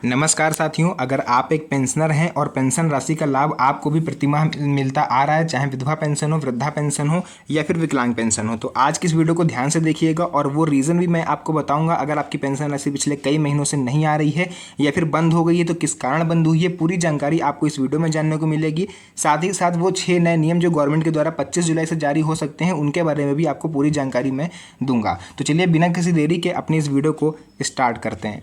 नमस्कार साथियों, अगर आप एक पेंशनर हैं और पेंशन राशि का लाभ आपको भी प्रतिमाह मिलता आ रहा है, चाहे विधवा पेंशन हो, वृद्धा पेंशन हो या फिर विकलांग पेंशन हो, तो आज की इस वीडियो को ध्यान से देखिएगा और वो रीज़न भी मैं आपको बताऊंगा। अगर आपकी पेंशन राशि पिछले कई महीनों से नहीं आ रही है या फिर बंद हो गई है तो किस कारण बंद हुई है, पूरी जानकारी आपको इस वीडियो में जानने को मिलेगी। साथ ही साथ वो 6 नए नियम जो गवर्नमेंट के द्वारा 25 जुलाई से जारी हो सकते हैं, उनके बारे में भी आपको पूरी जानकारी मैं दूंगा। तो चलिए बिना किसी देरी के अपनी इस वीडियो को स्टार्ट करते हैं।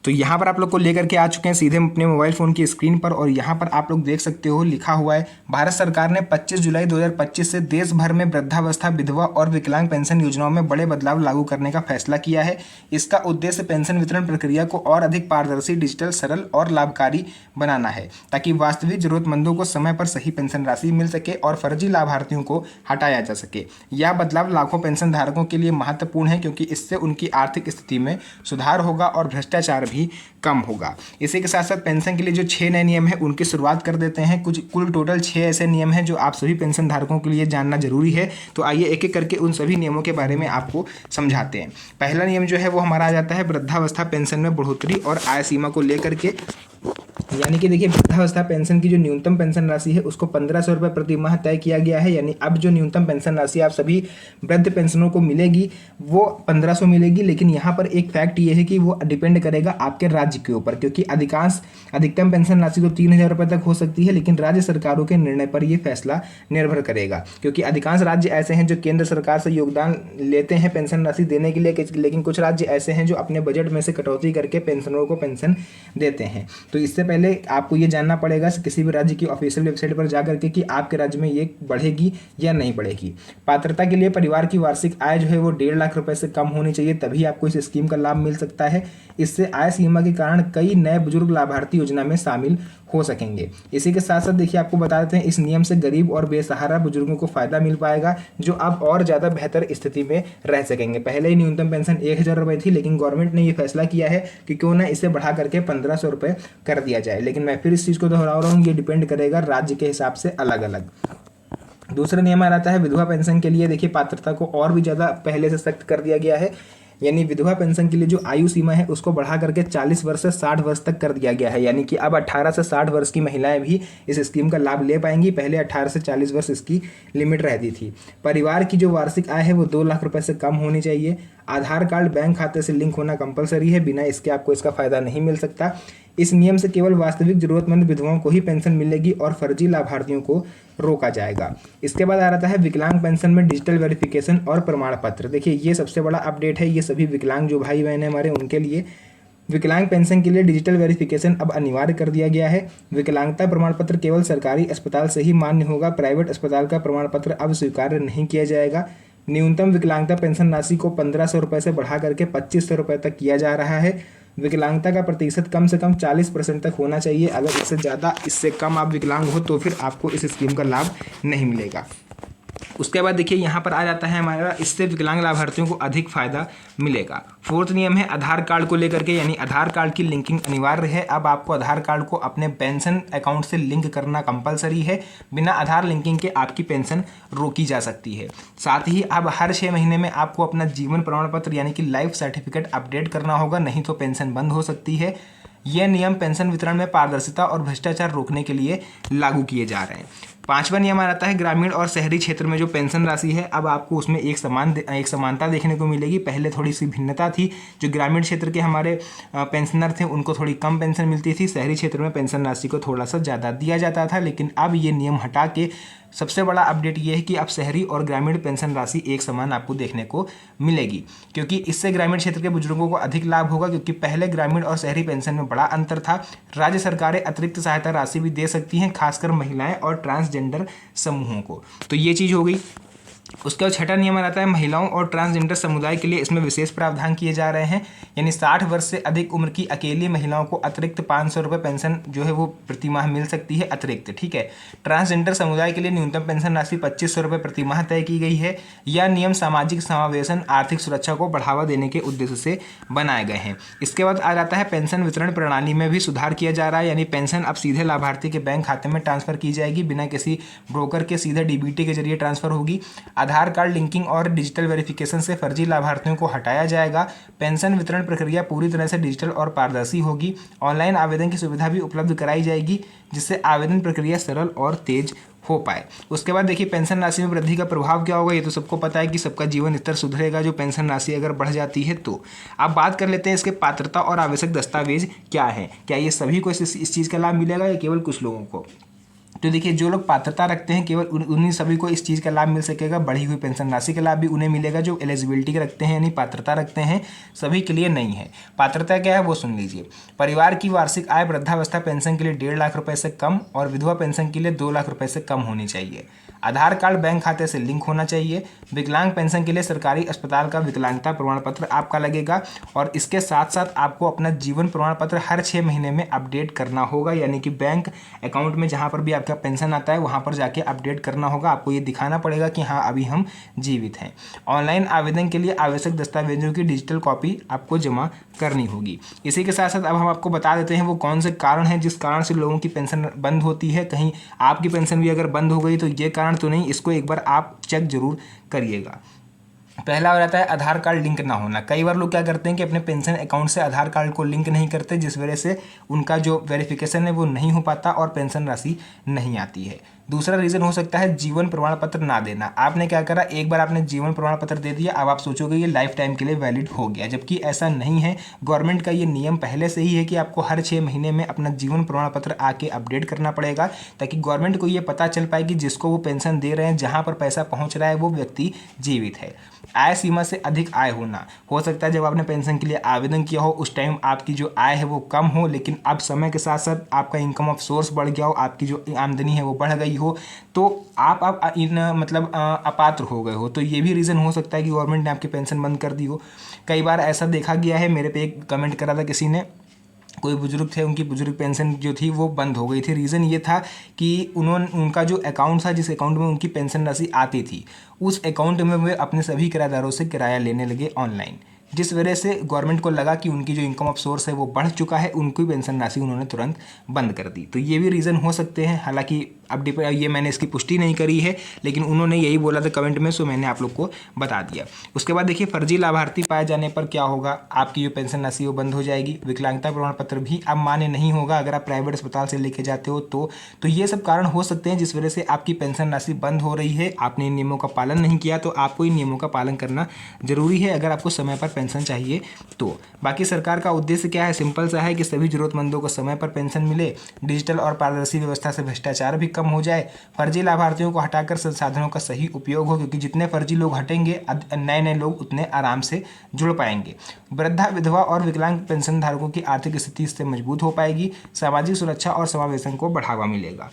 तो यहाँ पर आप लोग को लेकर के आ चुके हैं सीधे अपने मोबाइल फ़ोन की स्क्रीन पर और यहाँ पर आप लोग देख सकते हो लिखा हुआ है, भारत सरकार ने 25 जुलाई 2025 से देश भर में वृद्धावस्था, विधवा और विकलांग पेंशन योजनाओं में बड़े बदलाव लागू करने का फैसला किया है। इसका उद्देश्य पेंशन वितरण प्रक्रिया को और अधिक पारदर्शी, डिजिटल, सरल और लाभकारी बनाना है ताकि वास्तविक जरूरतमंदों को समय पर सही पेंशन राशि मिल सके और फर्जी लाभार्थियों को हटाया जा सके। यह बदलाव लाखों पेंशन धारकों के लिए महत्वपूर्ण है क्योंकि इससे उनकी आर्थिक स्थिति में सुधार होगा और भ्रष्टाचार भी कम होगा। इसी के साथ साथ पेंशन के लिए जो 6 नए नियम हैं उनकी शुरुआत कर देते हैं। कुल टोटल 6 ऐसे नियम हैं जो आप सभी पेंशन धारकों के लिए जानना जरूरी है। तो आइए एक एक करके उन सभी नियमों के बारे में आपको समझाते हैं। पहला नियम जो है वो हमारा आ जाता है वृद्धावस्था पेंशन में बढ़ोतरी और आय सीमा को लेकर के, यानी कि देखिए वृद्धावस्था पेंशन की जो न्यूनतम पेंशन राशि है उसको 1500 रुपये प्रति माह तय किया गया है। यानी अब जो न्यूनतम पेंशन राशि आप सभी वृद्ध पेंशनों को मिलेगी वो 1500 मिलेगी। लेकिन यहाँ पर एक फैक्ट ये है कि वो डिपेंड करेगा आपके राज्य के ऊपर, क्योंकि अधिकतम पेंशन राशि तो 3000 रुपये तक हो सकती है, लेकिन राज्य सरकारों के निर्णय पर यह फैसला निर्भर करेगा। क्योंकि अधिकांश राज्य ऐसे हैं जो केंद्र सरकार से योगदान लेते हैं पेंशन राशि देने के लिए, लेकिन कुछ राज्य ऐसे हैं जो अपने बजट में से कटौती करके पेंशनरों को पेंशन देते हैं। तो इससे पहले आपको ये जानना पड़ेगा किसी भी राज्य की ऑफिशियल वेबसाइट पर जाकर के कि आपके राज्य में ये बढ़ेगी या नहीं बढ़ेगी। पात्रता के लिए परिवार की वार्षिक आय जो है वो 1.5 लाख रुपए से कम होनी चाहिए, तभी आपको इस स्कीम का लाभ मिल सकता है। इससे आय सीमा के कारण कई नए बुजुर्ग लाभार्थी योजना में शामिल हो सकेंगे। इसी के साथ साथ देखिए आपको बता देते हैं इस नियम से गरीब और बेसहारा बुजुर्गों को फायदा मिल पाएगा जो अब और ज़्यादा बेहतर स्थिति में रह सकेंगे। पहले ही न्यूनतम पेंशन 1000 रुपये थी, लेकिन गवर्नमेंट ने ये फैसला किया है कि क्यों ना इसे बढ़ा करके 1500 रुपये कर दिया जाए। लेकिन मैं फिर इस चीज़ को दोहरा रहा हूँ, ये डिपेंड करेगा राज्य के हिसाब से अलग अलग। दूसरा नियम आ जाता है विधवा पेंशन के लिए। देखिए पात्रता को और भी ज़्यादा पहले से सख्त कर दिया गया है। यानी विधवा पेंशन के लिए जो आयु सीमा है उसको बढ़ा करके 40 वर्ष से 60 वर्ष तक कर दिया गया है। यानी कि अब 18 से 60 वर्ष की महिलाएं भी इस स्कीम का लाभ ले पाएंगी। पहले 18 से 40 वर्ष इसकी लिमिट रहती थी। परिवार की जो वार्षिक आय है वो 2 लाख रुपए से कम होनी चाहिए। आधार कार्ड बैंक खाते से लिंक होना कंपलसरी है, बिना इसके आपको इसका फायदा नहीं मिल सकता। इस नियम से केवल वास्तविक जरूरतमंद विधवाओं को ही पेंशन मिलेगी और फर्जी लाभार्थियों को रोका जाएगा। इसके बाद आ रहा है विकलांग पेंशन में डिजिटल वेरिफिकेशन और प्रमाण पत्र। देखिए ये सबसे बड़ा अपडेट है, ये सभी विकलांग जो भाई बहन हमारे उनके लिए। विकलांग पेंशन के लिए डिजिटल वेरिफिकेशन अब अनिवार्य कर दिया गया है। विकलांगता प्रमाण पत्र केवल सरकारी अस्पताल से ही मान्य होगा, प्राइवेट अस्पताल का प्रमाण पत्र अब स्वीकार्य नहीं किया जाएगा। न्यूनतम विकलांगता पेंशन राशि को 1500 रुपये से बढ़ा करके 2500 रुपये तक किया जा रहा है। विकलांगता का प्रतिशत कम से कम 40% तक होना चाहिए। अगर इससे ज़्यादा, इससे कम आप विकलांग हो तो फिर आपको इस स्कीम का लाभ नहीं मिलेगा। उसके बाद देखिए यहाँ पर आ जाता है हमारा, इससे विकलांग लाभार्थियों को अधिक फायदा मिलेगा। फोर्थ नियम है आधार कार्ड को लेकर के, यानी आधार कार्ड की लिंकिंग अनिवार्य है। अब आपको आधार कार्ड को अपने पेंशन अकाउंट से लिंक करना कंपलसरी है। बिना आधार लिंकिंग के आपकी पेंशन रोकी जा सकती है। साथ ही अब हर 6 महीने में आपको अपना जीवन प्रमाण पत्र यानी कि लाइफ सर्टिफिकेट अपडेट करना होगा, नहीं तो पेंशन बंद हो सकती है। यह नियम पेंशन वितरण में पारदर्शिता और भ्रष्टाचार रोकने के लिए लागू किए जा रहे हैं। 5वां नियम आ जाता है ग्रामीण और शहरी क्षेत्र में जो पेंशन राशि है अब आपको उसमें एक समानता देखने को मिलेगी। पहले थोड़ी सी भिन्नता थी, जो ग्रामीण क्षेत्र के हमारे पेंशनर थे उनको थोड़ी कम पेंशन मिलती थी, शहरी क्षेत्र में पेंशन राशि को थोड़ा सा ज़्यादा दिया जाता था। लेकिन अब ये नियम हटा के सबसे बड़ा अपडेट ये है कि अब शहरी और ग्रामीण पेंशन राशि एक समान आपको देखने को मिलेगी, क्योंकि इससे ग्रामीण क्षेत्र के बुजुर्गों को अधिक लाभ होगा। क्योंकि पहले ग्रामीण और शहरी पेंशन में बड़ा अंतर था। राज्य सरकारें अतिरिक्त सहायता राशि भी दे सकती हैं, खासकर महिलाएं और ट्रांसजेंडर समूहों को। तो ये चीज़ हो गई। उसके बाद 6वां नियम आता है महिलाओं और ट्रांसजेंडर समुदाय के लिए इसमें विशेष प्रावधान किए जा रहे हैं। यानी 60 वर्ष से अधिक उम्र की अकेली महिलाओं को अतिरिक्त 500 रुपये पेंशन जो है वो प्रति माह मिल सकती है अतिरिक्त, ठीक है। ट्रांसजेंडर समुदाय के लिए न्यूनतम पेंशन राशि 2500 रुपये प्रति माह तय की गई है। यह नियम सामाजिक समावेशन, आर्थिक सुरक्षा को बढ़ावा देने के उद्देश्य से बनाए गए हैं। इसके बाद आ जाता है पेंशन वितरण प्रणाली में भी सुधार किया जा रहा है। यानी पेंशन अब सीधे लाभार्थी के बैंक खाते में ट्रांसफर की जाएगी, बिना किसी ब्रोकर के सीधे डीबीटी के जरिए ट्रांसफर होगी। आधार कार्ड लिंकिंग और डिजिटल वेरिफिकेशन से फर्जी लाभार्थियों को हटाया जाएगा। पेंशन वितरण प्रक्रिया पूरी तरह से डिजिटल और पारदर्शी होगी। ऑनलाइन आवेदन की सुविधा भी उपलब्ध कराई जाएगी, जिससे आवेदन प्रक्रिया सरल और तेज हो पाए। उसके बाद देखिए पेंशन राशि में वृद्धि का प्रभाव क्या होगा, ये तो सबको पता है कि सबका जीवन स्तर सुधरेगा जो पेंशन राशि अगर बढ़ जाती है तो। अब बात कर लेते हैं इसके पात्रता और आवश्यक दस्तावेज क्या है, क्या ये सभी को इस चीज़ का लाभ मिलेगा या केवल कुछ लोगों को। तो देखिए जो लोग पात्रता रखते हैं केवल उन्हीं सभी को इस चीज़ का लाभ मिल सकेगा। बढ़ी हुई पेंशन राशि का लाभ भी उन्हें मिलेगा जो एलिजिबिलिटी रखते हैं यानी पात्रता रखते हैं, सभी के लिए नहीं है। पात्रता क्या है वो सुन लीजिए। परिवार की वार्षिक आय वृद्धावस्था पेंशन के लिए 1.5 लाख रुपए से कम और विधवा पेंशन के लिए 2 लाख रुपए से कम होनी चाहिए। आधार कार्ड बैंक खाते से लिंक होना चाहिए। विकलांग पेंशन के लिए सरकारी अस्पताल का विकलांगता प्रमाण पत्र आपका लगेगा और इसके साथ साथ आपको अपना जीवन प्रमाण पत्र हर 6 महीने में अपडेट करना होगा, यानी कि बैंक अकाउंट में जहाँ पर भी आपका पेंशन आता है वहाँ पर जाके अपडेट करना होगा। आपको ये दिखाना पड़ेगा कि हाँ अभी हम जीवित हैं। ऑनलाइन आवेदन के लिए आवश्यक दस्तावेजों की डिजिटल कॉपी आपको जमा करनी होगी। इसी के साथ साथ अब हम आपको बता देते हैं वो कौन से कारण हैं जिस कारण से लोगों की पेंशन बंद होती है। कहीं आपकी पेंशन भी अगर बंद हो गई तो ये कारण तो नहीं, इसको एक बार आप चेक जरूर करिएगा। पहला हो जाता है आधार कार्ड लिंक ना होना। कई बार लोग क्या करते हैं कि अपने पेंशन अकाउंट से आधार कार्ड को लिंक नहीं करते, जिस वजह से उनका जो वेरिफिकेशन है वो नहीं हो पाता और पेंशन राशि नहीं आती है। दूसरा रीज़न हो सकता है जीवन प्रमाण पत्र ना देना। आपने क्या करा, एक बार आपने जीवन प्रमाण पत्र दे दिया, अब आप सोचोगे ये लाइफ टाइम के लिए वैलिड हो गया, जबकि ऐसा नहीं है। गवर्नमेंट का ये नियम पहले से ही है कि आपको हर 6 महीने में अपना जीवन प्रमाण पत्र आके अपडेट करना पड़ेगा, ताकि गवर्नमेंट को ये पता चल पाए कि जिसको वो पेंशन दे रहे हैं, जहाँ पर पैसा पहुँच रहा है वो व्यक्ति जीवित है। आय सीमा से अधिक आय होना। हो सकता है जब आपने पेंशन के लिए आवेदन किया हो उस टाइम आपकी जो आय है वो कम हो, लेकिन अब समय के साथ साथ आपका इनकम ऑफ सोर्स बढ़ गया हो, आपकी जो आमदनी है वो बढ़ गई हो, तो आप इन मतलब अपात्र हो गए हो, तो ये भी रीज़न हो सकता है कि गवर्नमेंट ने आपकी पेंशन बंद कर दी हो। कई बार ऐसा देखा गया है, मेरे पे एक कमेंट करा था किसी ने, कोई बुजुर्ग थे, उनकी बुजुर्ग पेंशन जो थी वो बंद हो गई थी। रीज़न ये था कि उनका जो अकाउंट था, जिस अकाउंट में उनकी पेंशन राशि आती थी, उस अकाउंट में वे अपने सभी किराएदारों से किराया लेने लगे ऑनलाइन, जिस वजह से गवर्नमेंट को लगा कि उनकी जो इनकम ऑफ सोर्स है वो बढ़ चुका है, उनकी पेंशन राशि उन्होंने तुरंत बंद कर दी। तो ये भी रीज़न हो सकते हैं। हालांकि अब ये मैंने इसकी पुष्टि नहीं करी है, लेकिन उन्होंने यही बोला था कमेंट में, सो मैंने आप लोग को बता दिया। उसके बाद देखिए फर्जी लाभार्थी पाए जाने पर क्या होगा, आपकी जो पेंशन राशि वो बंद हो जाएगी। विकलांगता प्रमाण पत्र भी अब मान्य नहीं होगा अगर आप प्राइवेट अस्पताल से लेके जाते हो तो ये सब कारण हो सकते हैं जिस वजह से आपकी पेंशन राशि बंद हो रही है। आपने इन नियमों का पालन नहीं किया, तो आपको इन नियमों का पालन करना जरूरी है अगर आपको समय पर पेंशन चाहिए तो। बाकी सरकार का उद्देश्य क्या है, सिंपल सा है कि सभी जरूरतमंदों को समय पर पेंशन मिले, डिजिटल और पारदर्शी व्यवस्था से भ्रष्टाचार भी कम हो जाए, फर्जी लाभार्थियों को हटाकर संसाधनों का सही उपयोग हो, क्योंकि जितने फर्जी लोग हटेंगे नए नए लोग उतने आराम से जुड़ पाएंगे। वृद्धा, विधवा और विकलांग पेंशन धारकों की आर्थिक स्थिति इससे मजबूत हो पाएगी, सामाजिक सुरक्षा और समावेशन को बढ़ावा मिलेगा।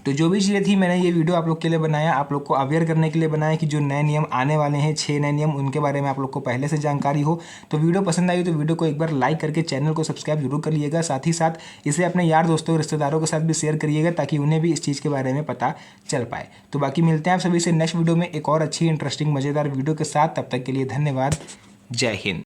तो जो भी चीज़ें थी मैंने ये वीडियो आप लोग के लिए बनाया, आप लोग को अवेयर करने के लिए बनाया कि जो नए नियम आने वाले हैं, 6 नए नियम, उनके बारे में आप लोग को पहले से जानकारी हो। तो वीडियो पसंद आई तो वीडियो को एक बार लाइक करके चैनल को सब्सक्राइब जरूर कर लीजिएगा। साथ ही साथ इसे अपने यार दोस्तों रिश्तेदारों के साथ भी शेयर करिएगा, ताकि उन्हें भी इस चीज़ के बारे में पता चल पाए। तो बाकी मिलते हैं आप सभी से नेक्स्ट वीडियो में एक और अच्छी इंटरेस्टिंग मज़ेदार वीडियो के साथ। तब तक के लिए धन्यवाद। जय हिंद।